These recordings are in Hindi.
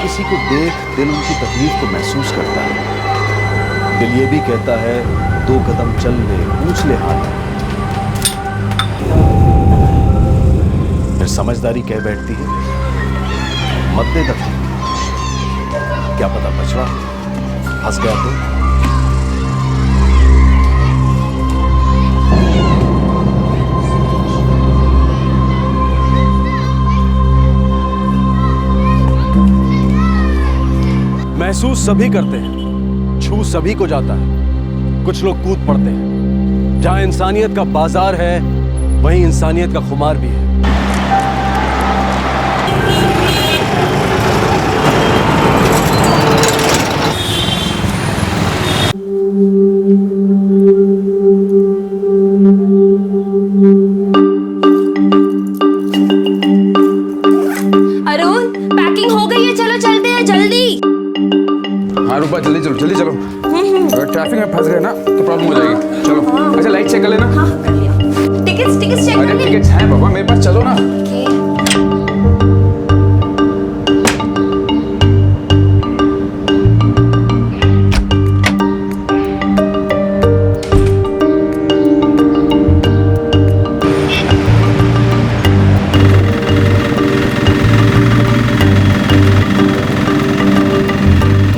किसी को देख दिल उनकी तकलीफ को महसूस करता है। दिल ये भी कहता है 2 कदम चल ले, पूछ ले हाथ। फिर समझदारी कह बैठती है मत दे तकलीफ, क्या पता बचवा फंस गया तो। महसूस सभी करते हैं, छू सभी को जाता है। कुछ लोग कूद पड़ते हैं। जहां इंसानियत का बाजार है वहीं इंसानियत का खुमार भी है। अरुण, पैकिंग हो गई है, चलो चलते हैं जल्दी। हाँ रूपा जल्दी चलो जल्दी चलो। अगर ट्रैफिक में फंस गए ना तो प्रॉब्लम हो जाएगी। चलो अच्छा लाइट चेक कर लेना। हाँ कर लिया। टिकट्स चेक कर अरे लिए। टिकट्स हैं बाबा मेरे पास, चलो ना।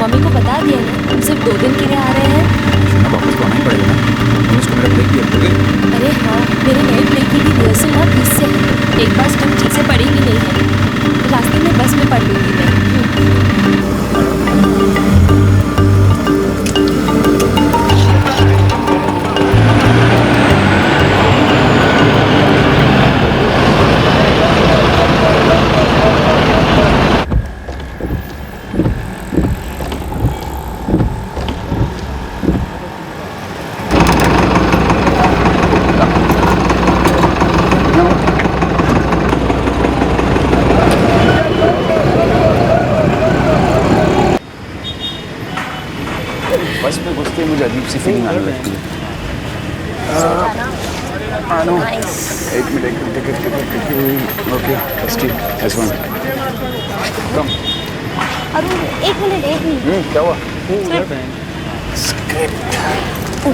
मम्मी को बता दिया ना हम सिर्फ 2 दिन के लिए आ रहे हैं। अब वापस तो आना ही पड़ेगा ना। तुम इसको मेरा ब्रेक दिया दोगे? अरे हाँ, मेरे नए प्ले की रिहर्सल ना 20 से है। एक बार स्टेप चीजें पढ़ेगी नहीं है, रास्ते में बस में पढ़ लूंगी मैं। बस में घुसते ही मुझे अजीब सी फीलिंग आने लगती है। एक minute ticket okay ST S1 कम। अरुण एक मिनट। क्या हुआ?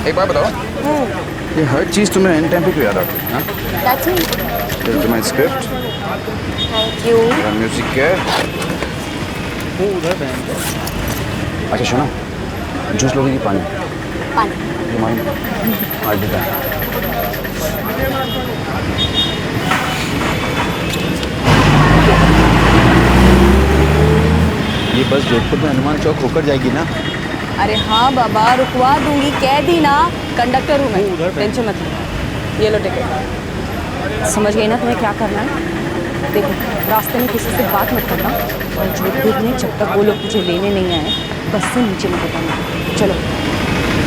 एक बात बताओ, ये हर चीज़ तुम्हें एंड टाइम पे क्यों याद आती है? हाँ? That's me. ये तुम्हारी स्क्रिप्ट, Thank you. म्यूजिक है। अच्छा सुनो, जूस लोगे कि पानी? पानी। आज देता ये बस जोधपुर में हनुमान चौक होकर जाएगी ना? अरे हाँ बाबा, रुकवा दूंगी, कह दी ना। कंडक्टर हूँ मैं, टेंशन मत लो। ये लो टिकट। समझ गई ना तुम्हें क्या करना है? देखो रास्ते में किसी से बात मत करना, और जोधपुर में जब तक वो लोग तुझे लेने नहीं आए बस से नीचे मत उतरना। चलो।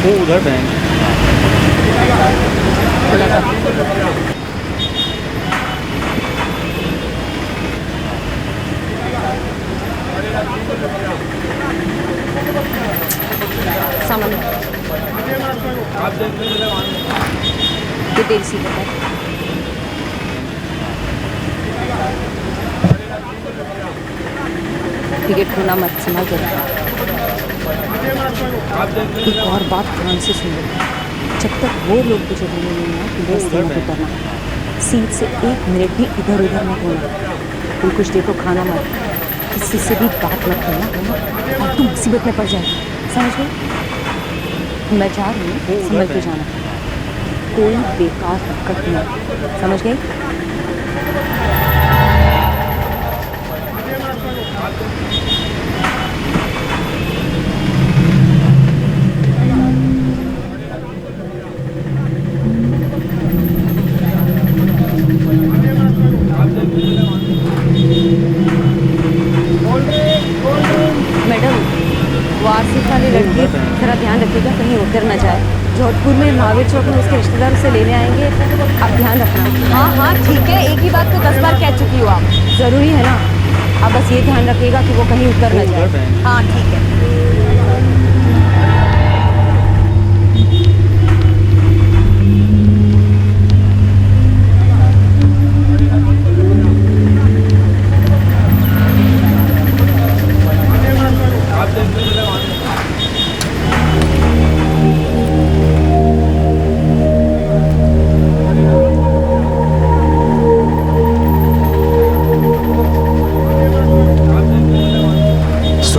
वो उधर बैंक। सामान ये तेरी सीट है। टिकट खोना मत, समझ गए? एक और बात ध्यान से सुन लो, जब तक वो लोग तुझे लेने नहीं आए बस से मत उतरना। सीट से 1 मिनट भी इधर उधर मत होना। तुम कुछ देखो खाना मत, किसी से भी बात मत करना, है ना? और तुम मुसीबत में पड़ जाएगी, समझ गई? मैं जा रही हूँ, संभल के जाना। कोई बेकार हरकत नहीं, समझ गई? मैडम, वो आसिफ वाली लड़की थोड़ा ध्यान रखिएगा कहीं उतर ना जाए। जोधपुर में महावीर चौक में उसके रिश्तेदार से लेने आएंगे, आप ध्यान रखना। हाँ हाँ ठीक है, एक ही बात को 10 बार कह चुकी हो आप। ज़रूरी है ना? आप बस ये ध्यान रखिएगा कि वो कहीं उतर ना जाए। हाँ ठीक है।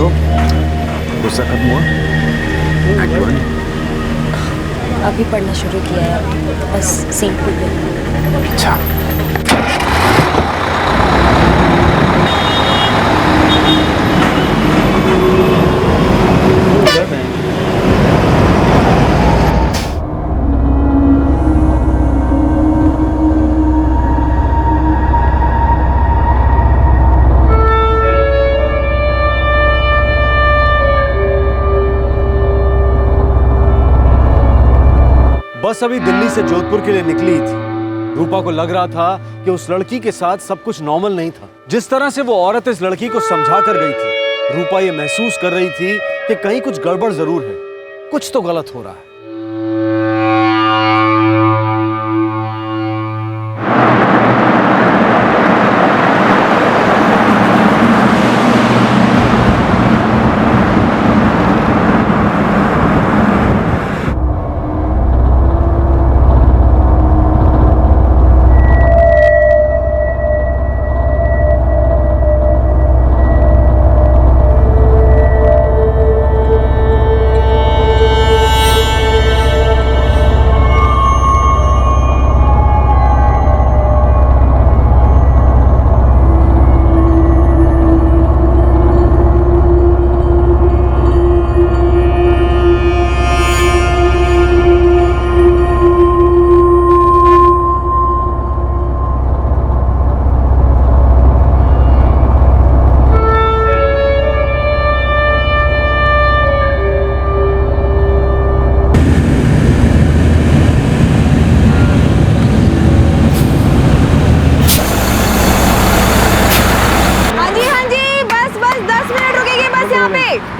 तो गुस्सा खत्म हुआ? Act one. अभी पढ़ना शुरू किया है, बस सीन खुल गई। अच्छा। वो उधर बैंक। बस अभी दिल्ली से जोधपुर के लिए निकली थी। रूपा को लग रहा था कि उस लड़की के साथ सब कुछ नॉर्मल नहीं था। जिस तरह से वो औरत इस लड़की को समझा कर गई थी, रूपा ये महसूस कर रही थी कि कहीं कुछ गड़बड़ जरूर है, कुछ तो गलत हो रहा है।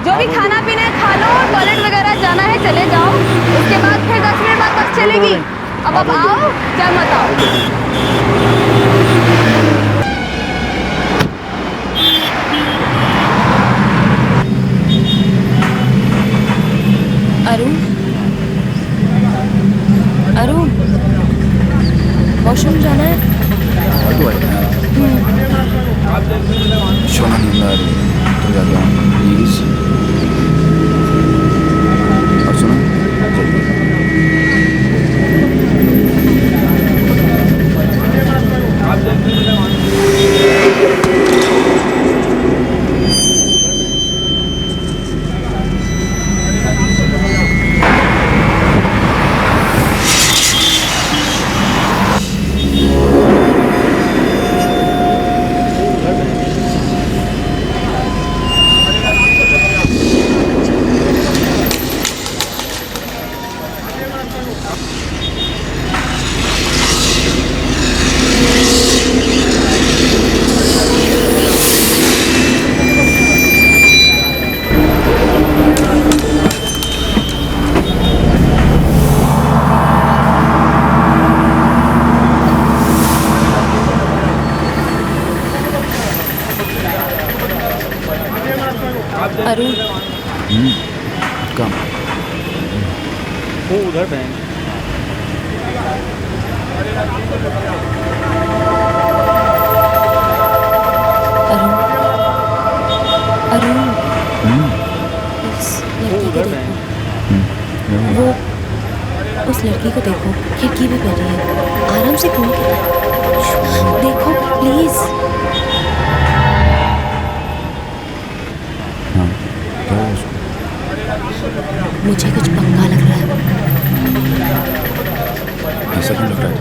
जो भी खाना पीना है खा लो, टॉयलेट वगैरह जाना है चले जाओ, उसके बाद फिर 10 मिनट बाद बस चलेगी। अब आओ क्या मत आओ। अरुण, अरुण, वॉशरूम जाना है? शोना नींद आ रही है, तो जाता हूँ प्लीज। और सुनो जल्दी। अरुण, कम। वो उधर बैंक। अरुण, अरुण, उस वो लड़की को उधर देखो, बैंक। वो उस लड़की को देखो, खिड़की पे बैठी है, आराम से घूम के देखो प्लीज। हाँ क्या हुआ उसको? मुझे कुछ पंगा लग रहा है। ऐसा क्यों लग रहा है?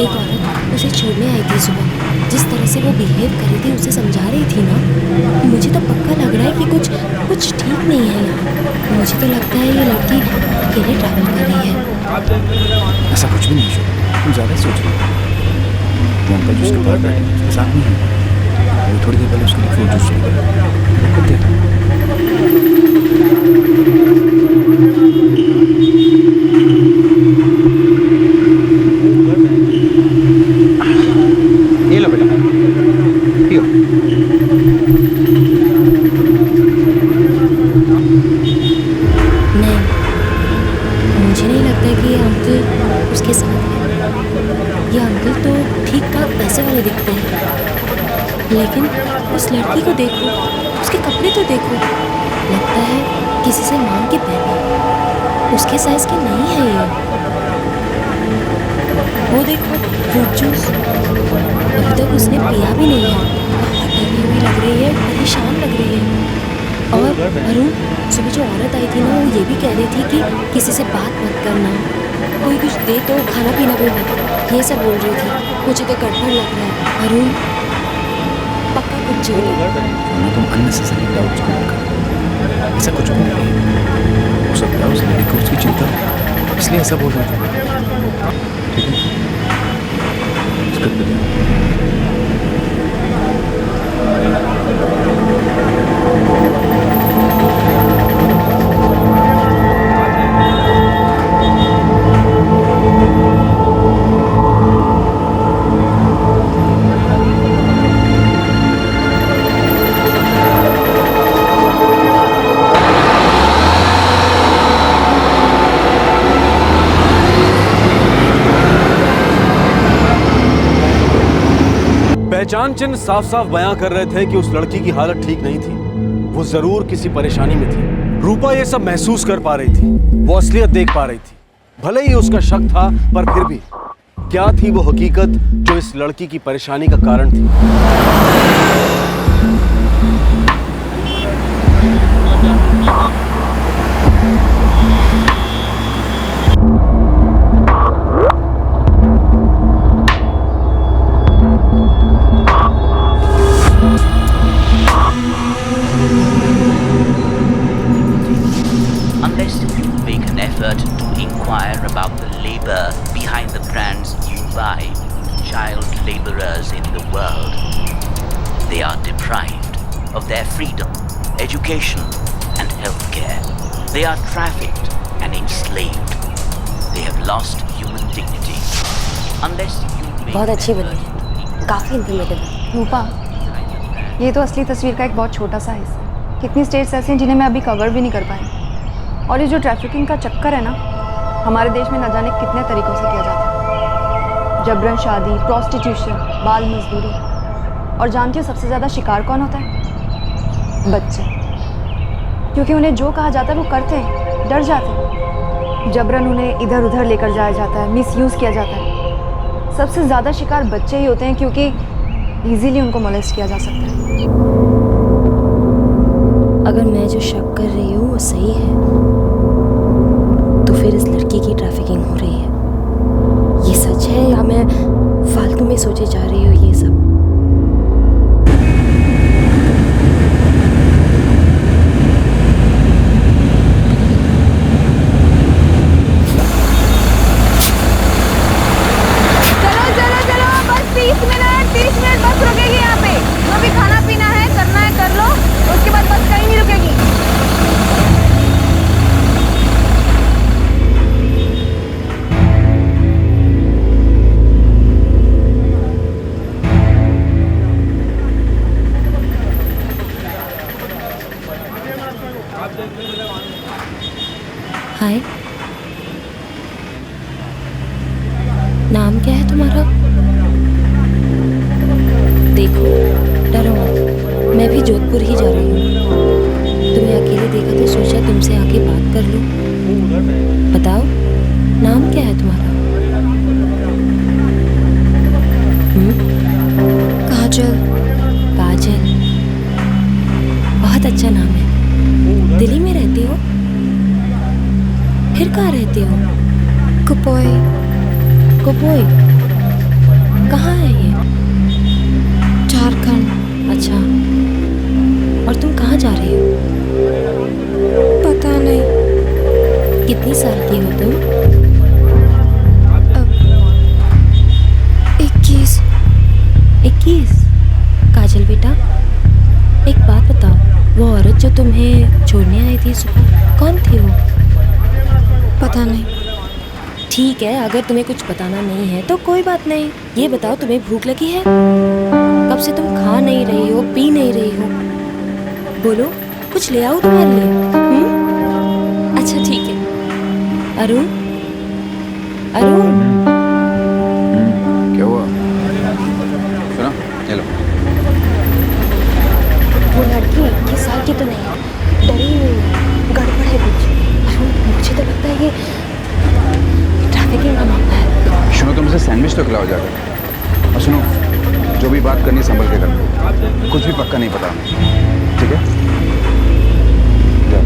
एक औरत उसे छोड़ने आई थी सुबह, जिस तरह से वो बिहेव कर रही थी, उसे समझा रही थी ना, मुझे तो पक्का लग रहा है कि कुछ ठीक नहीं है यहाँ। मुझे तो लगता है ये लड़की अकेले ट्रैवल कर रही है। ऐसा कुछ भी नहीं है, तुम ज़्यादा सोच रही हो। वो अंकल जिसके पास बैठे हैं, उसके साथ नहीं है। वो थोड़ी देर पहले उसके लिए फ्रूट जूस लेकर खुद देखा। ये लो बेटा, पियो। नहीं, मुझे नहीं लगता कि ये अंकल उसके साथ है। ये अंकल तो ठीक ठाक पैसे वाले दिखते हैं, लेकिन उस लड़की को देखो, उसके देखो, लगता है किसी से मांग के पहने, उसके साइज की नहीं है ये। वो देखो फ्रूट जूस, अभी तक उसने पिया भी नहीं है, डरी हुई लग रही है, परेशान लग रही है। और अरुण, सुबह जो औरत आई थी ना, वो ये भी कह रही थी कि किसी से बात मत करना, कोई कुछ दे तो खाना पीना भी मत, ये सब बोल रही थी। मुझे तो गड़बड़ लग रहा है अरुण, पक्का कुछ झेल है। ना तुम अननेसेसरी डाउट्स मत करो, ऐसा कुछ भी नहीं है। हो सकता है उस लड़की को उसकी चिंता हो, इसलिए ऐसा बोल रहा था। ठीक है, स्क्रिप्ट पे ध्यान। पहचान चिन्ह साफ साफ बयां कर रहे थे कि उस लड़की की हालत ठीक नहीं थी, वो जरूर किसी परेशानी में थी। रूपा ये सब महसूस कर पा रही थी, वो असलियत देख पा रही थी। भले ही उसका शक था, पर फिर भी क्या थी वो हकीकत जो इस लड़की की परेशानी का कारण थी? Unless you make an effort to inquire about the labor behind the brands you buy, child laborers in the world, they are deprived of their freedom, education and healthcare. They are trafficked and enslaved. They have lost human dignity. Unless you make बहुत अच्छी an बनी effort to है, काफी इंफॉर्मेटिव है। रूपा, ये तो असली तस्वीर का एक बहुत छोटा सा हिस्सा है। कितनी स्टेट्स ऐसी हैं जिन्हें मैं अभी कवर भी नहीं कर पाई। और ये जो ट्रैफिकिंग का चक्कर है ना, हमारे देश में न जाने कितने तरीक़ों से किया जाता है। जबरन शादी, प्रोस्टिट्यूशन, बाल मजदूरी। और जानती हो सबसे ज़्यादा शिकार कौन होता है? बच्चे। क्योंकि उन्हें जो कहा जाता है वो करते हैं, डर जाते हैं। जबरन उन्हें इधर उधर लेकर जाया जाता है, मिसयूज़ किया जाता है। सबसे ज़्यादा शिकार बच्चे ही होते हैं, क्योंकि ईजीली उनको मोलेस्ट किया जा सकता है। अगर मैं जो शक कर रही हूँ वो सही है, तो फिर इस लड़की की ट्रैफिकिंग हो रही है। ये सच है या मैं फालतू में सोचे जा रही हूँ ये सब? चलो चलो चलो, बस 30 मिनट बस रुकेगी यहाँ पे। जो भी खाना पीना है, करना है कर लो, उसके बाद बस कहीं नहीं रुकेगी। हाय, नाम क्या है तुम्हारा? देखो, डरो मत, मैं भी जोधपुर ही जा रही हूँ। तुम्हें अकेले देखा तो सोचा तुमसे आके बात कर लूँ। बताओ, नाम क्या है तुम्हारा? काजल। काजल, बहुत अच्छा नाम है। दिल्ली में रहती हो? फिर कहाँ रहती हो? कुपोई। कुपोई कहाँ है ये? झारखंड। अच्छा, और तुम कहाँ जा रही हो? पता नहीं। कितनी साल की हो तुम? 21। 21? काजल बेटा, एक बात बताओ, वो औरत जो तुम्हें छोड़ने आई थी सुबह, कौन थी वो? पता नहीं। ठीक है, अगर तुम्हें कुछ बताना नहीं है तो कोई बात नहीं। ये बताओ, तुम्हें भूख लगी है? कब से तुम खा नहीं रही हो, पी नहीं रही हो? बोलो, कुछ ले आओ तुम्हारे लिए। अच्छा ठीक है। अरुण, अरुण। क्या हुआ? सुना? चलो। वो लड़की 21 साल की तो नहीं है, डरी नहीं है, गड़बड़ है कुछ। मुझे तो लगता है ये ट्रैफिकिंग का मामला है। सुनो, तुम इसे सैंडविच तो खिलाओ जाकर। और सुनो, जो भी बात करनी संभल के करना, कुछ भी पक्का नहीं पता हमें, ठीक है? जाओ।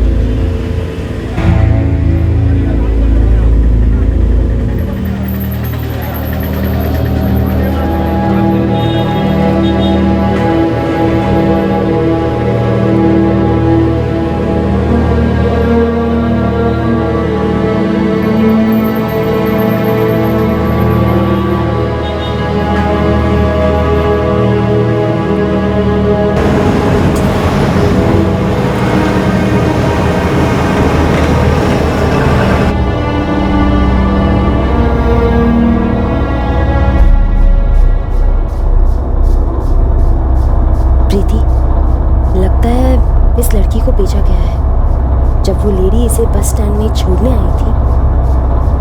भेजा गया है। जब वो लेडी इसे बस स्टैंड में छोड़ने आई थी,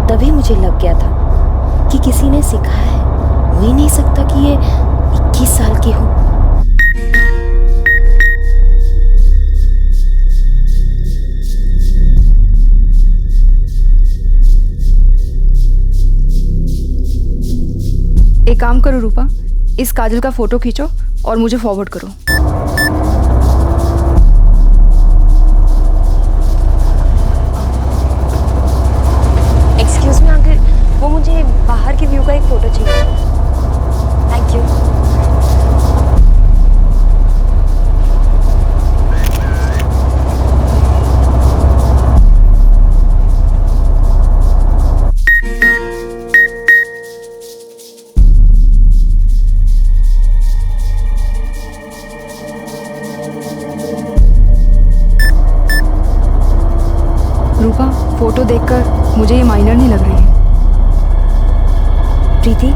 तभी मुझे लग गया था कि किसी ने सिखाया है। हो ही नहीं सकता कि ये 21 साल की हो। एक काम करो रूपा, इस काजल का फोटो खींचो और मुझे फॉरवर्ड करो। एक्सक्यूज मी अंकल, वो मुझे बाहर के व्यू का एक फोटो चाहिए। Thank you. रूपा, फोटो देखकर मुझे ये माइनर नहीं लग रही है। प्रीति,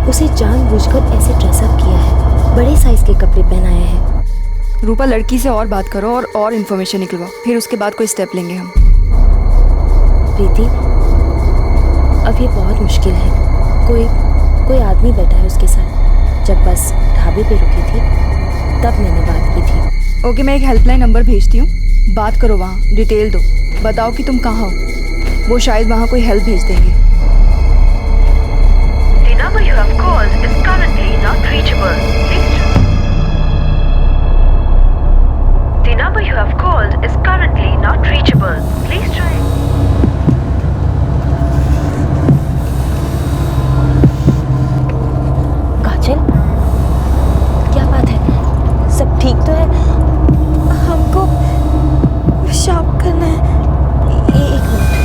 उसे जानबूझकर ऐसे ड्रेसअप किया है, बड़े साइज के कपड़े पहनाए हैं। रूपा, लड़की से और बात करो और इन्फॉर्मेशन निकलवाओ, फिर उसके बाद कोई स्टेप लेंगे हम। प्रीति, अब ये बहुत मुश्किल है। कोई आदमी बैठा है उसके साथ। जब बस ढाबे पे रुकी थी, तब मैंने बात की थी। ओके, मैं एक हेल्पलाइन नंबर भेजती हूँ, बात करो वहाँ, डिटेल दो, बताओ कि तुम कहाँ हो। वो शायद वहाँ कोई हेल्प भेज देंगे। The number you have called is currently not reachable. The number you have called is currently not reachable. Please try. काजल, क्या बात है? सब ठीक तो है? हमको पेशाब करना है। एक मिनट।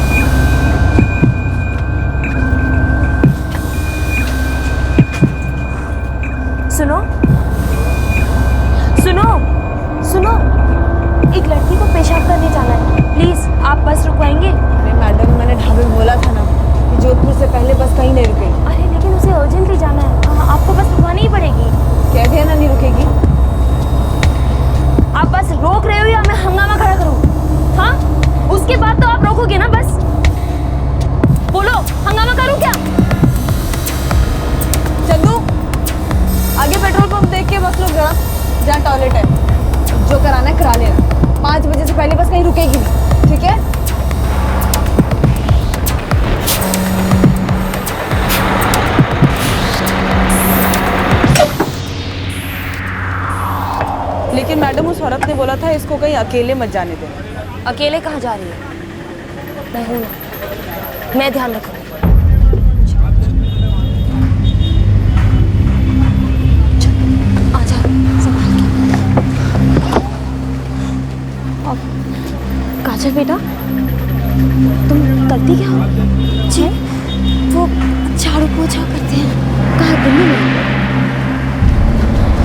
सुनो सुनो सुनो, एक लड़की को पेशाब करने जाना है। प्लीज आप बस रुकवाएंगे? अरे मैडम, मैंने ढाबे में बोला था ना कि जोधपुर से पहले बस कहीं नहीं रुकेगी। अरे लेकिन उसे अर्जेंटली जाना है, आपको बस रुकवानी ही पड़ेगी। कह दिया ना, नहीं रुकेगी। आप बस रोक रहे हो या मैं हंगामा खड़ा करूं? हाँ, उसके बाद तो आप रोकोगे ना? बस बोलो, हंगामा करूं क्या? चंदू, आगे पेट्रोल पंप देख के बस लोग जरा, जहाँ टॉयलेट है। जो कराना है करा लेना। 5 बजे से पहले बस कहीं रुकेगी नहीं, ठीक है? लेकिन मैडम, उस औरत ने बोला था इसको कहीं अकेले मत जाने देना। अकेले कहाँ जा रही है? मैं हूं ना, मैं ध्यान रखूंगी। आजा, संभाल के। काजल बेटा, तुम करती क्या हो? जी, वो झाड़ू पोछा करते हैं। कहाँ? दिल्ली में?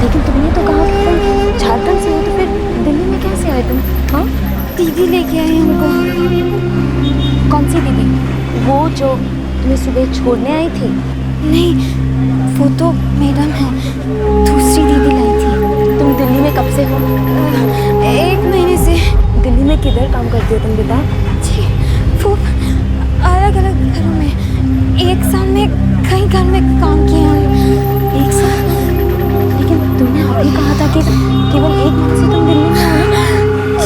लेकिन तुमने तो कहा कि तुम झारखंड से हो, तो फिर दिल्ली में कैसे आए तुम? हाँ, दीदी लेके आई हमको। कौन सी दीदी? वो जो तुम्हें सुबह छोड़ने आई थी? नहीं, वो तो मैडम है, दूसरी दीदी लाई थी। तुम दिल्ली में कब से हो? 1 महीने से। दिल्ली में किधर काम करती हो तुम बेटा? जी, वो अलग अलग घरों में। 1 साल में कई घर में काम किया है। 1 साल? लेकिन तुमने अभी कहा था कि केवल 1 महीने से तुम दिल्ली में हो।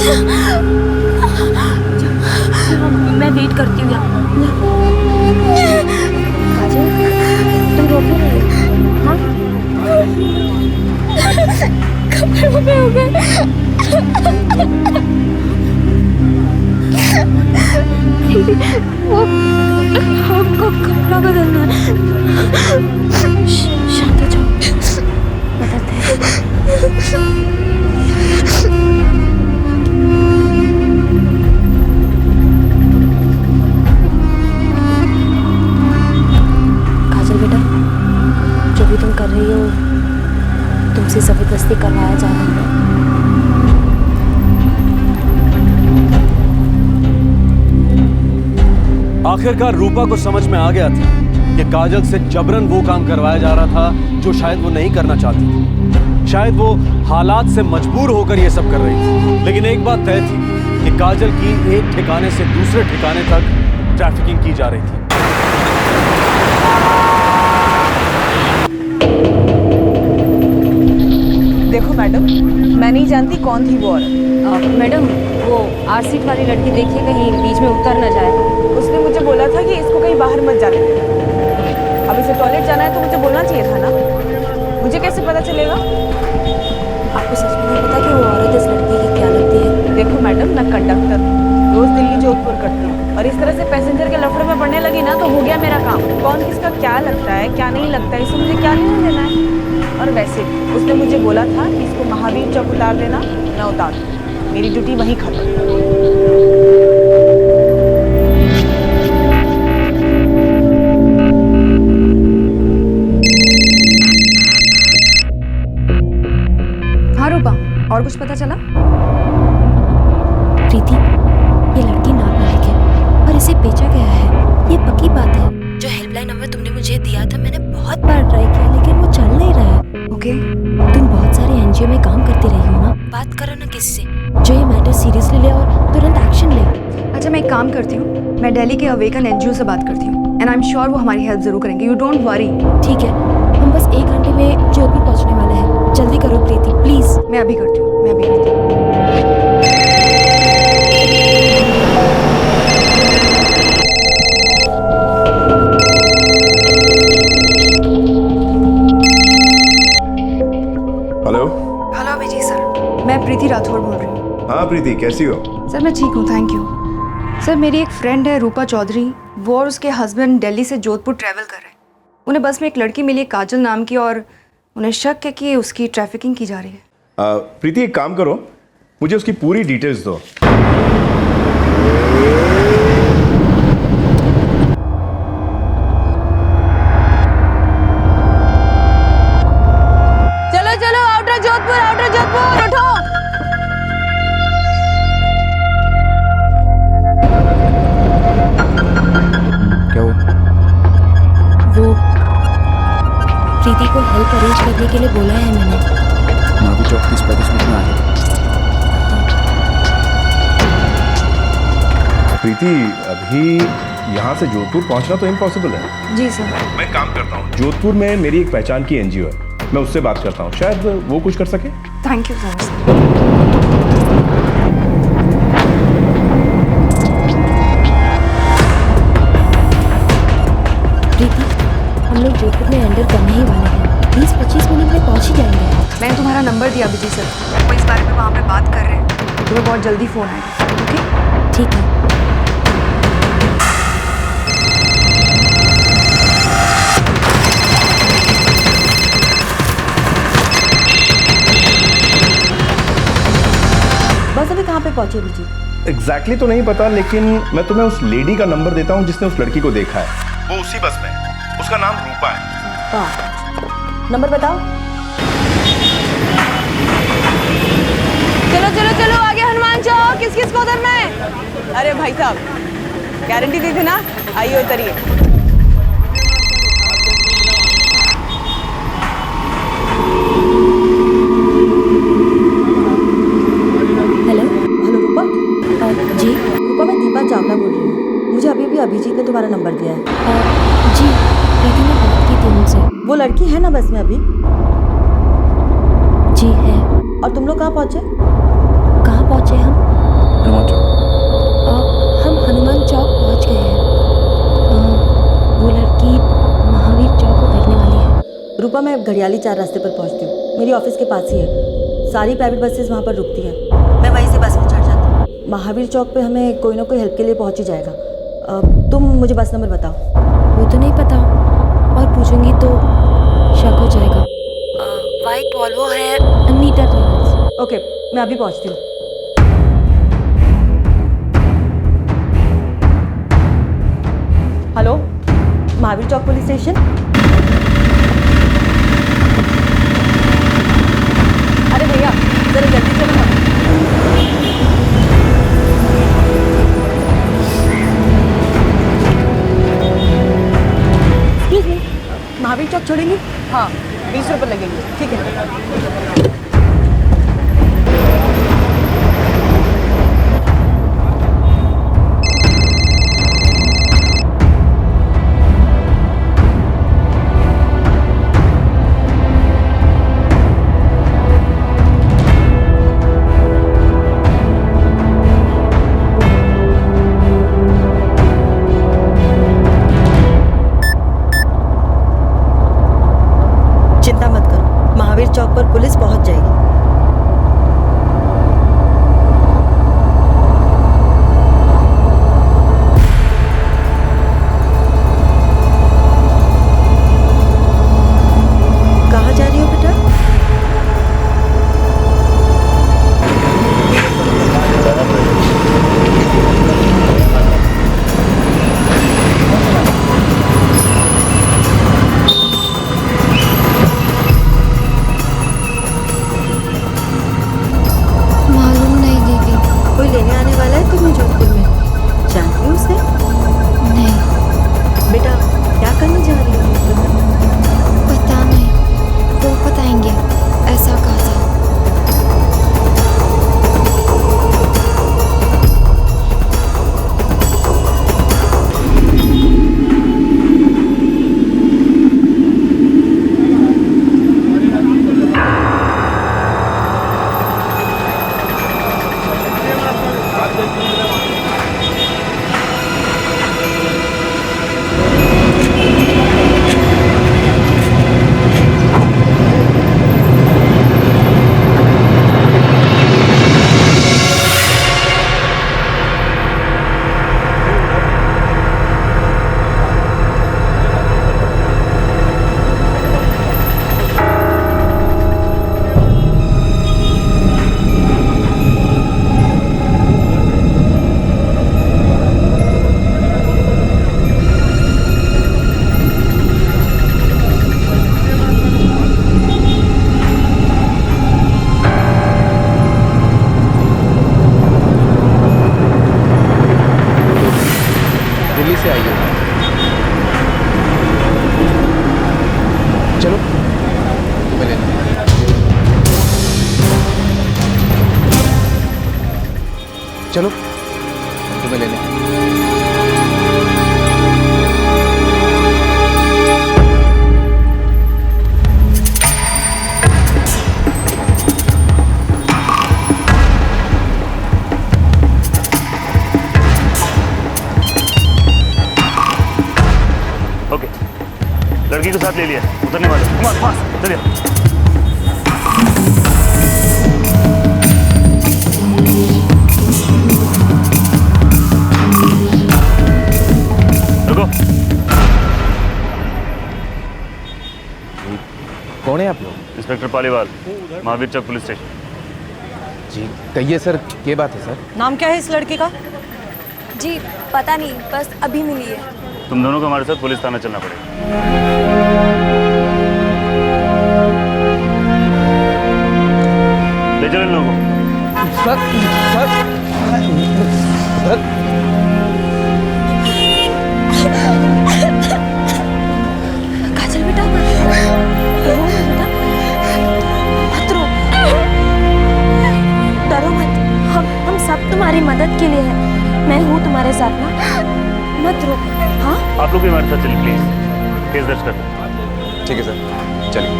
मैं वेट करती हूँ यहाँ। काजल, तुम रो क्यों रही हो? हाँ? कमर में हो गए। वो हमको कपड़ा बदलना है। शांत हो जाओ, बताते हैं। तुम कर रही हो, तुमसे जबरदस्ती करवाया जा रहा है। आखिरकार रूपा को समझ में आ गया था कि काजल से जबरन वो काम करवाया जा रहा था जो शायद वो नहीं करना चाहती थी। शायद वो हालात से मजबूर होकर ये सब कर रही थी। लेकिन एक बात तय थी कि काजल की एक ठिकाने से दूसरे ठिकाने तक ट्रैफिकिंग की जा रही थी। देखो मैडम, मैं नहीं जानती कौन थी वो औरत। मैडम, वो आर सीट वाली लड़की देखिए कहीं बीच में उतर न जाए। उसने मुझे बोला था कि इसको कहीं बाहर मत जाने देना। अब इसे टॉयलेट जाना है तो मुझे बोलना चाहिए था ना। मुझे कैसे पता चलेगा? आपको सच में नहीं पता कि वो औरत इस लड़की की क्या लगती है? देखो मैडम, मैं कंडक्टर हूँ, रोज दिल्ली जोधपुर करती हूँ, और इस तरह से पैसेंजर के लफड़े में पड़ने लगी ना तो हो गया मेरा काम। कौन किसका क्या लगता है क्या नहीं लगता है, इससे मुझे क्या लेना देना है। और वैसे उसने मुझे बोला था कि इसको महावीर चौक उतार देना, मैं उतार दूँ। मेरी ड्यूटी वहीं खत्म। हाँ रूपा, और कुछ पता चला? प्रीति, ये लड़की नाबालिग है और इसे बेचा गया है, ये पक्की बात है। जो हेल्पलाइन नंबर तुमने मुझे दिया था, मैंने बहुत बार ट्राई किया लेकिन वो चल नहीं रहा है। ओके। तुम बहुत सारे एनजीओ में काम करती रही हो ना, बात करो ना किसी से जो ये मैटर सीरियसली ले और तुरंत एक्शन ले। अच्छा, मैं एक काम करती हूँ, मैं दिल्ली के अवेकन एनजीओ से बात करती हूँ, एंड आई एम श्योर वो हमारी हेल्प जरूर करेंगे। You don't worry. ठीक है, हम बस 1 घंटे में जोधपुर पहुंचने वाले हैं। जल्दी करो प्रीति, प्लीज। मैं अभी करती हूँ, मैं अभी करती हूँ। हेलो। हेलो अभिजीत सर, मैं प्रीति राठौर बोल रही हूँ। हाँ प्रीति, कैसी हो? सर मैं ठीक हूँ, थैंक यू। सर मेरी एक फ्रेंड है रूपा चौधरी, वो और उसके हस्बैंड दिल्ली से जोधपुर ट्रैवल कर रहे हैं। उन्हें बस में एक लड़की मिली काजल नाम की, और उन्हें शक है कि उसकी ट्रैफिकिंग की जा रही है। प्रीति एक काम करो, मुझे उसकी पूरी डिटेल्स दो। चलो चलो, आउटर जोधपुर उठो। क्या हुआ? वो प्रीति को हेल्प अरेंज करने के लिए बोला है मैंने। महावीर चौक 30-35 मिनट में आ जाओ। प्रीति, अभी यहाँ से जोधपुर पहुँचना तो इम्पॉसिबल है। जी सर। मैं काम करता हूँ, जोधपुर में मेरी एक पहचान की एनजीओ है, मैं उससे बात करता हूँ, शायद वो कुछ कर सके। Thank you sir. प्रीति, हम लोग जोधपुर में एंटर करने ही वाले हैं। 20-25 मिनट में पहुंच ही जाएंगे। मैंने तुम्हारा नंबर दिया अभिजीत सर, वो इस बारे में वहाँ पे बात कर रहे हैं। तुम्हें बहुत जल्दी फ़ोन आएगा। ओके, ठीक है। बस अभी कहाँ पे पहुंचे अभिजीत? एग्जैक्टली तो नहीं पता, लेकिन मैं तुम्हें उस लेडी का नंबर देता हूँ जिसने उस लड़की को देखा है। वो उसी बस में है, उसका नाम रूपा है। नंबर बताओ। चलो चलो चलो, आगे हनुमान चौक। किस किस को उतरना है? अरे भाई साहब, गारंटी दी थी ना, आइए उतरिए। हेलो रूपा। जी। रूपा, मैं दीपा चावला बोल रही हूँ। मुझे अभी अभिजीत ने तुम्हारा नंबर दिया है। जी, प्रीति ने बात की थी मुझसे। वो लड़की है ना बस में अभी? जी है। और तुम लोग कहाँ पहुँचे? कहाँ पहुँचे हम? मैं घड़ियाली 4 रास्ते पर पहुंचती हूँ। मेरी ऑफिस के पास ही है। सारी प्राइवेट बसेस वहाँ पर रुकती हैं। मैं वहीं से बस में चढ़ जाती हूँ। महावीर चौक पे हमें कोई ना कोई हेल्प के लिए पहुँच ही जाएगा। तुम मुझे बस नंबर बताओ। वो तो नहीं पता, और पूछूंगी तो शक हो जाएगा। वाइट वॉल्वो है, मीटर रेनॉल्ड्स। ओके, मैं अभी पहुँचती हूँ। हेलो, महावीर चौक पुलिस स्टेशन। अरे भैया जरा जल्दी चलो ना। एक्सक्यूज मी, महावीर चौक छोड़ेंगी? हाँ, 20 रुपये लगेंगे। ठीक है। चिंता मत करो, महावीर चौक पर पुलिस पहुंच जाएगी। कहाँ जा रही हो बेटा? मालूम नहीं दीदी। कोई लेने आने वाला है तुम्हें जोधपुर में? जानती हो उसे? नहीं, बेटा क्या करने जा रही हो जोधपुर में? पता नहीं, वो बताएंगे। ऐसा कहा था। दिल्ली से आई हो? चलो तुम्हें लेने। चलो तुम्हें लेने। ओके, लड़की को साथ ले लिया, उतरने वाले। कमाल, फास्ट, चलिए। रुको। कौन है आप लोग? इंस्पेक्टर पालीवाल, महावीर चौक पुलिस स्टेशन। जी कहिए सर, क्या बात है सर? नाम क्या है इस लड़के का? जी पता नहीं, बस अभी मिली है। तुम दोनों को हमारे साथ पुलिस थाना चलना पड़ेगा। ले चलो इन लोगों को। सर सर सर काजल बेटा, रो मत बेटा, मत रो, डरो मत। हम सब तुम्हारी मदद के लिए हैं। मैं हूँ तुम्हारे साथ ना, मत रो। हाँ, आप लोग भी हमारे साथ चलिए प्लीज। केस दर्ज कर दो। ठीक है सर, चलिए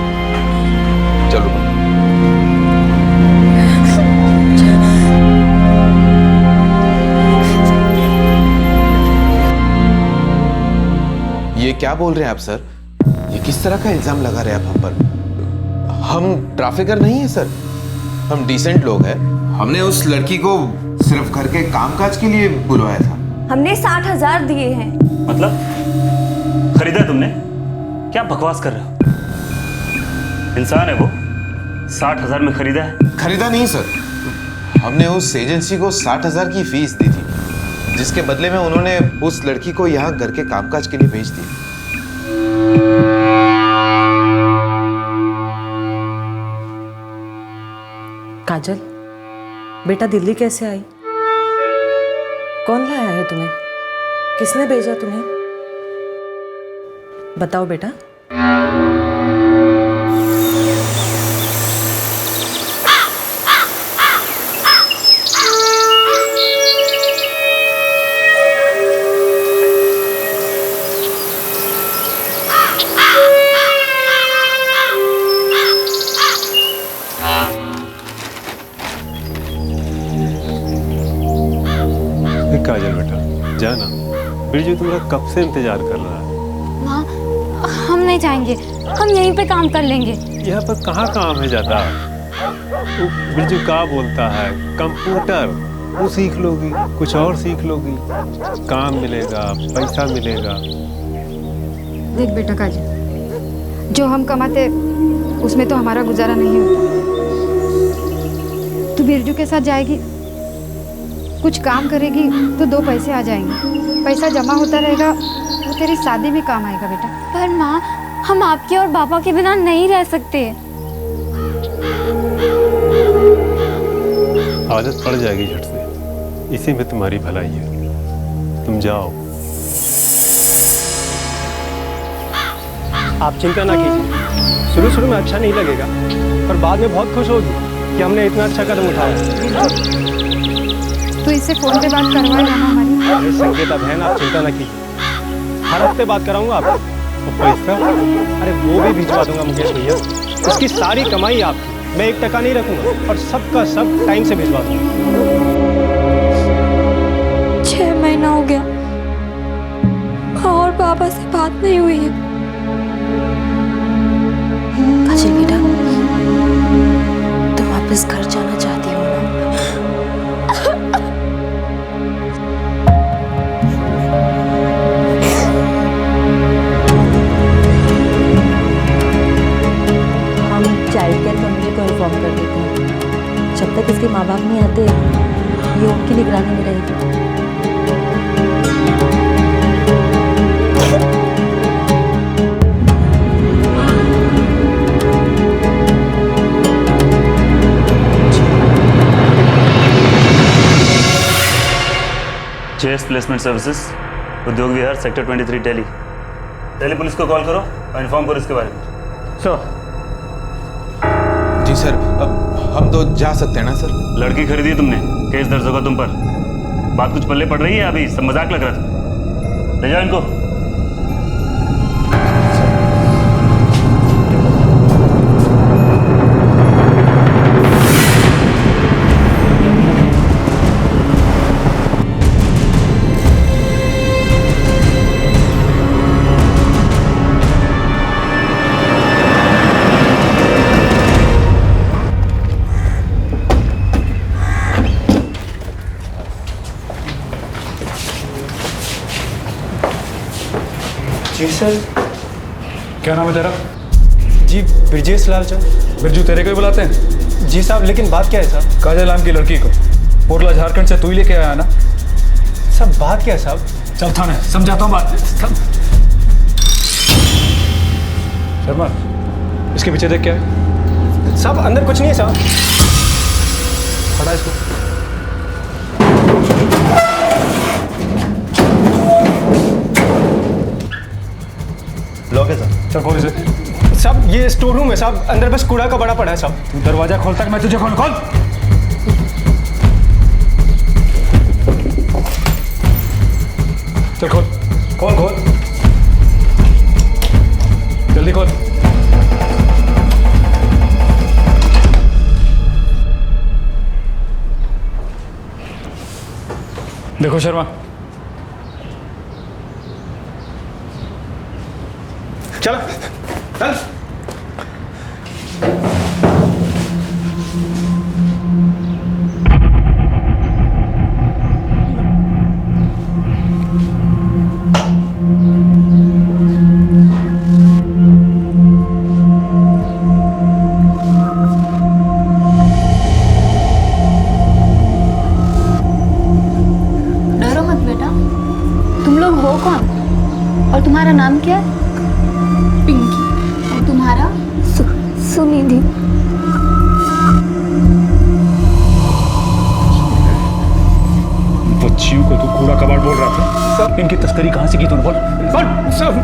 चलो। ये क्या बोल रहे हैं आप सर? ये किस किस तरह का इल्जाम लगा रहे आप हम पर? हम ट्रैफिकर नहीं है सर, हम डिसेंट लोग हैं। हमने उस लड़की को सिर्फ घर के कामकाज के लिए बुलवाया था। हमने 60,000 दिए हैं। मतलब खरीदा तुमने? क्या बकवास कर रहे हो? इंसान है वो, 60,000 में खरीदा है? खरीदा नहीं सर, हमने उस एजेंसी को 60,000 की फीस दी थी, जिसके बदले में उन्होंने उस लड़की को यहाँ घर के कामकाज के लिए भेज दिया। काजल, बेटा दिल्ली कैसे आई? कौन लाया है तुम्हें? किसने भेजा तुम्हें? बताओ बेटा। काजल बेटा जाना, बिरजू तुम्हारा कब से इंतजार कर रहा है। माँ, हम नहीं जाएंगे, हम यहीं पे काम कर लेंगे। यहाँ पर कहाँ काम है ज़्यादा? बिरजू क्या बोलता है, कंप्यूटर वो सीख लोगी, कुछ और सीख लोगी, काम मिलेगा, पैसा मिलेगा। देख बेटा काजल, जो हम कमाते उसमें तो हमारा गुजारा नहीं होता। तू बिरजू के साथ जाएगी, कुछ काम करेगी तो 2 पैसे आ जाएंगे, पैसा जमा होता रहेगा, वो तेरी शादी में काम आएगा बेटा। पर माँ, हम आपके और पापा के बिना नहीं रह सकते। आदत पड़ जाएगी झट से, इसी में तुम्हारी भलाई है। तुम जाओ। आप चिंता ना कीजिए, शुरू में अच्छा नहीं लगेगा, पर बाद में बहुत खुश होगी कि हमने इतना अच्छा कदम उठाया। तो इससे फोन पे बात करवाएगा ना हमारी? अरे संकेता बहन, आप चिंता ना कीजिए, हर हफ्ते बात कराऊंगा आपको। और पैसा, अरे वो भी भिजवा दूंगा मुकेश भैया। उसकी सारी कमाई आपकी, मैं 1 टका नहीं रखूंगा और सबका सब टाइम से भिजवा दूंगा। 6 महीना हो गया और पापा से बात नहीं हुई है। काजल बेटा, तुम वापस घर जाना चाहती हो ना? चाइल्ड केयर फैमिली को इन्फॉर्म कर देते हैं। जब तक इसके माँ बाप नहीं आते, ये उनकी निगरानी में रहेगी। जेएस प्लेसमेंट सर्विसेज, उद्योग विहार, सेक्टर 23, दिल्ली। दिल्ली पुलिस को कॉल करो और इन्फॉर्म करो इसके बारे में। सर। जी सर, अब हम तो जा सकते हैं ना सर? लड़की खरीदी तुमने, केस दर्ज होगा तुम पर। बात कुछ पल्ले पड़ रही है? अभी सब मजाक लग रहा था। ले जाओ इनको। जी सर। क्या नाम है तेरा? जी ब्रजेश लाल चंद। बिरजू तेरे को ही बुलाते हैं? जी साहब, लेकिन बात क्या है साहब? काजल नाम की लड़की को पोरला झारखंड से तू ही लेके आया ना? सब बात क्या है साहब? चल थाने, समझाता हूँ बात। शर्मा, इसके पीछे देख क्या है? साहब अंदर कुछ नहीं है साहब। खड़ा इसको। लॉक है साहब। चल खोल इसे। साहब ये स्टोर रूम है साहब, अंदर बस कूड़ा का बड़ा पड़ा है साहब। तू दरवाजा खोलता है, मैं तुझे खोल। चल खोल खोल जल्दी खोल। देखो शर्मा, चला चल। डरो मत बेटा। तुम लोग हो कौन और तुम्हारा नाम क्या है? पिंकी। और तुम्हारा? सुनिधि। बच्चियों को तू कूड़ा कबाड़ बोल रहा था। इनकी तस्करी कहाँ से की तूने बोल?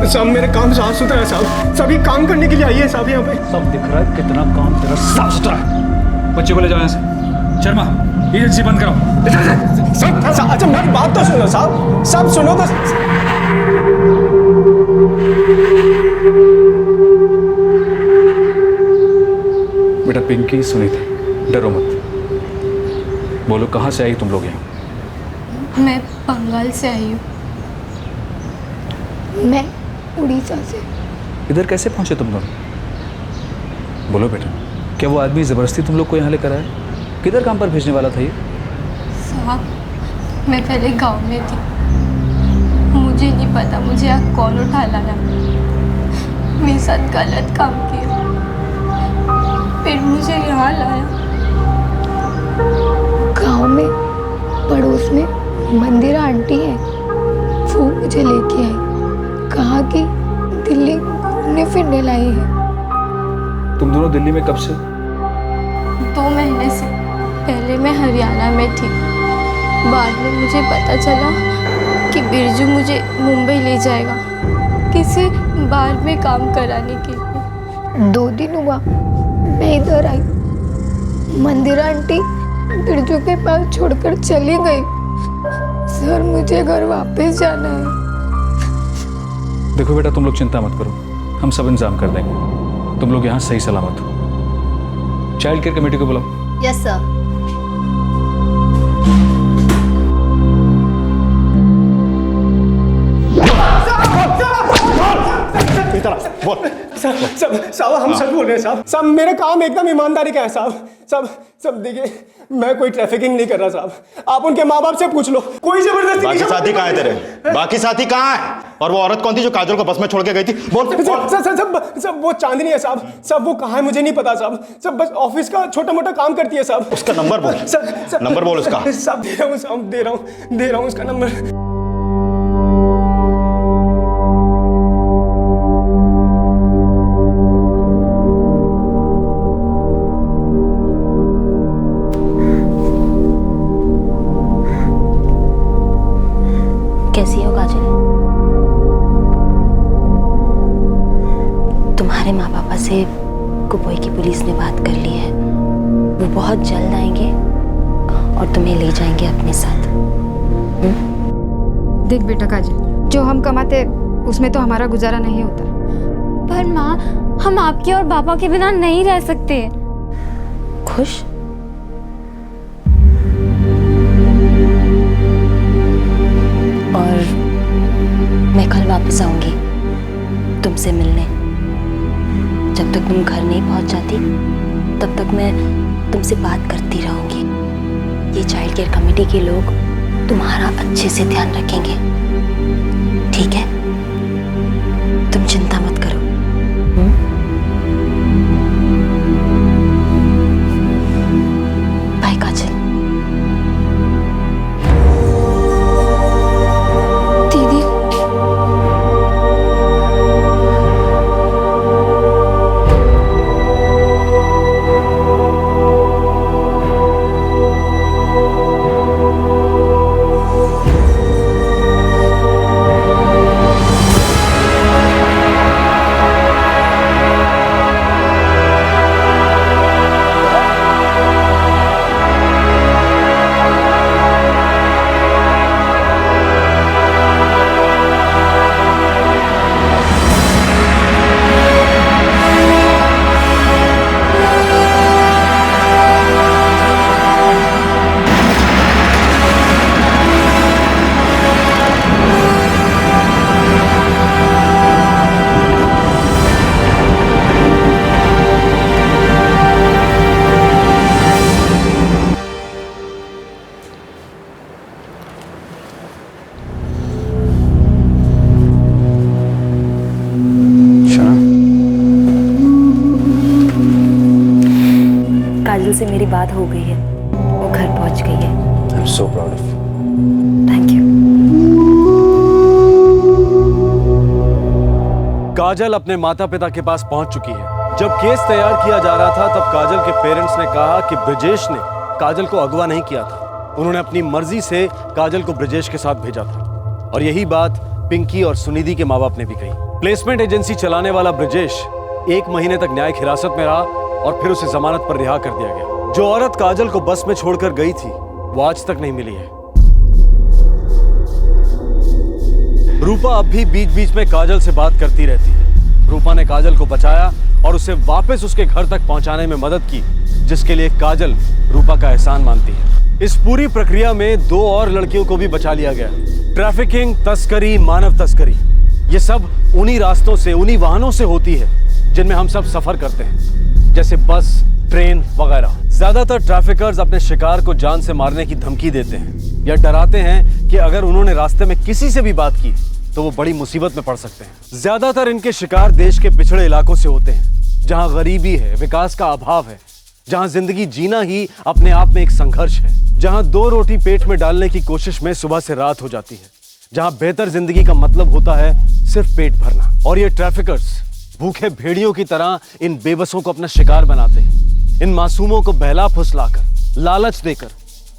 सब मेरे काम साफ सुथरा है साहब। सभी काम करने के लिए आई है साहब यहाँ पे। सब दिख रहा है कितना काम तेरा साफ सुथरा है। बच्चे को ले जाओ यहाँ से। शर्मा एजेंसी बंद कराओ। सब अच्छा मेरी बात तो सुनो साहब। सब सुनो तो। बेटा पिंकी सुनी थी, डरो मत। बोलो कहाँ से आई तुम लोग यहाँ? मैं बंगाल से आई हूँ। मैं उड़ीसा से। इधर कैसे पहुंचे तुम दोनों? बोलो बेटा, क्या वो आदमी जबरदस्ती तुम लोग को यहाँ लेकर आया? किधर काम पर भेजने वाला था ये? साहब, मैं पहले गांव में थी। मुझे नहीं पता मुझे यहाँ कौन उठा लाया। मेरे साथ गलत काम किया, फिर मुझे यहाँ लाया। गांव में पड़ोस में मंदिरा आंटी है, वो मुझे लेके आई। कहा कि दिल्ली घूमने फिरने लाई है। तुम दोनों दिल्ली में कब से? 2 महीने से। पहले मैं हरियाणा में थी, बाद में मुझे पता चला कि बिरजू मुझे मुंबई ले जाएगा किसी बार में काम कराने के लिए। 2 दिन हुआ मैं इधर आई। मंदिरा आंटी बिरजू के पास छोड़कर चली गई। सर मुझे घर वापस जाना है। देखो बेटा, तुम लोग चिंता मत करो, हम सब इंतजाम कर देंगे। तुम लोग यहाँ सही सलामत हो। चाइल्ड केयर कमेटी को बुलाओ। Yes sir. साहब हम सच बोल रहे हैं साहब। साहब मेरा काम एकदम ईमानदारी का है साहब। सब देखिए, मैं कोई ट्रैफिकिंग नहीं कर रहा साहब। आप उनके माँ बाप से पूछ लो, कोई जबरदस्ती। बाकी साथी कहाँ है तेरे? बाकी साथी कहाँ है? और वो औरत कौन थी जो काजल को बस में छोड़ के गई थी? बोल। सब वो चांदनी है साहब। सब वो कहाँ है मुझे नहीं पता साहब। सब बस ऑफिस का छोटा मोटा काम करती है साहब। उसका नंबर बोल। नंबर बोल उसका। सब दे रहा हूँ साहब, दे रहा हूँ उसका नंबर। कैसी हो काजल? तुम्हारे माँ पापा से कुपोई की पुलिस ने बात कर ली है। वो बहुत जल्द आएंगे और तुम्हें ले जाएंगे अपने साथ। देख बेटा काजल, जो हम कमाते उसमें तो हमारा गुजारा नहीं होता। पर माँ, हम आपके और पापा के बिना नहीं रह सकते। खुश? और मैं कल वापस आऊंगी तुमसे मिलने। जब तक तुम घर नहीं पहुंच जाती तब तक मैं तुमसे बात करती रहूंगी। ये चाइल्ड केयर कमेटी के लोग तुम्हारा अच्छे से ध्यान रखेंगे, ठीक है? तुम चिंता मत करो। बाय काजल। दीदी, से मेरी बात हो गई है, वो घर पहुंच गई है। I am so proud of you. Thank you. Kajal अपने माता पिता के पास पहुंच चुकी है। जब केस तैयार किया जा रहा था तब काजल के पेरेंट्स ने कहा कि ब्रजेश ने काजल को अगवा नहीं किया था। उन्होंने अपनी मर्जी से काजल को ब्रजेश के साथ भेजा था। और यही बात पिंकी और सुनिधि के माँ बाप ने भी कही। प्लेसमेंट एजेंसी चलाने वाला ब्रजेश 1 महीने तक न्यायिक हिरासत में रहा और फिर उसे जमानत पर रिहा कर दिया गया। जो औरत काजल को बस में छोड़कर गई थी वो आज तक नहीं मिली है। रूपा अब भी बीच बीच में काजल से बात करती रहती है। रूपा ने काजल को बचाया और उसे वापस उसके घर तक पहुंचाने में मदद की, जिसके लिए काजल रूपा का एहसान मानती है। इस पूरी प्रक्रिया में 2 और लड़कियों को भी बचा लिया गया। ट्रैफिकिंग, तस्करी, मानव तस्करी, ये सब उन्हीं रास्तों से, उन्हीं वाहनों से होती है जिनमें हम सब सफर करते हैं, जैसे बस, ट्रेन वगैरह। ज्यादातर ट्रैफिकर्स अपने शिकार को जान से मारने की धमकी देते हैं या डराते हैं कि अगर उन्होंने रास्ते में किसी से भी बात की तो वो बड़ी मुसीबत में पड़ सकते हैं। ज्यादातर इनके शिकार देश के पिछड़े इलाकों से होते हैं, जहां गरीबी है, विकास का अभाव है, जहां जिंदगी जीना ही अपने आप में एक संघर्ष है, जहां 2 रोटी पेट में डालने की कोशिश में सुबह से रात हो जाती है, जहां बेहतर जिंदगी का मतलब होता है सिर्फ पेट भरना। और ये ट्रैफिकर्स भूखे भेड़ियों की तरह इन बेबसों को अपना शिकार बनाते हैं। इन मासूमों को बहला फुसलाकर, लालच देकर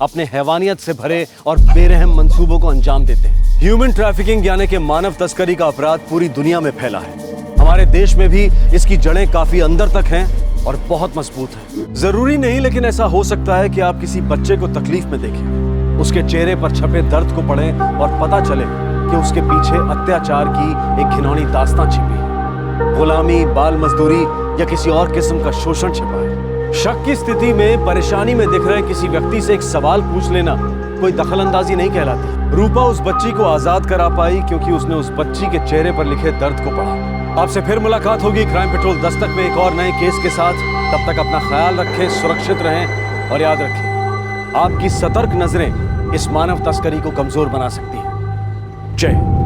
अपने हैवानियत से भरे और बेरहम मंसूबों को अंजाम देते हैं। ह्यूमन ट्रैफिकिंग यानी कि मानव तस्करी का अपराध पूरी दुनिया में फैला है। हमारे देश में भी इसकी जड़ें काफी अंदर तक हैं और बहुत मजबूत है। जरूरी नहीं, लेकिन ऐसा हो सकता है कि आप किसी बच्चे को तकलीफ में देखें, उसके चेहरे पर छपे दर्द को पढ़ें और पता चले कि उसके पीछे अत्याचार की एक घिनौनी दास्तां छिपी है। गुलामी, बाल मजदूरी या किसी और किस्म का शोषण छिपा है। शक की स्थिति में, परेशानी में दिख रहे किसी व्यक्ति से एक सवाल पूछ लेना कोई दखलंदाजी नहीं कहलाती। रूपा उस बच्ची को आजाद करा पाई क्योंकि उसने उस बच्ची के चेहरे पर लिखे दर्द को पढ़ा। आपसे फिर मुलाकात होगी क्राइम पेट्रोल दस्तक में एक और नए केस के साथ। तब तक अपना ख्याल रखें, सुरक्षित रहें और याद रखें, आपकी सतर्क नजरें इस मानव तस्करी को कमजोर बना सकती हैं। जय हिंद।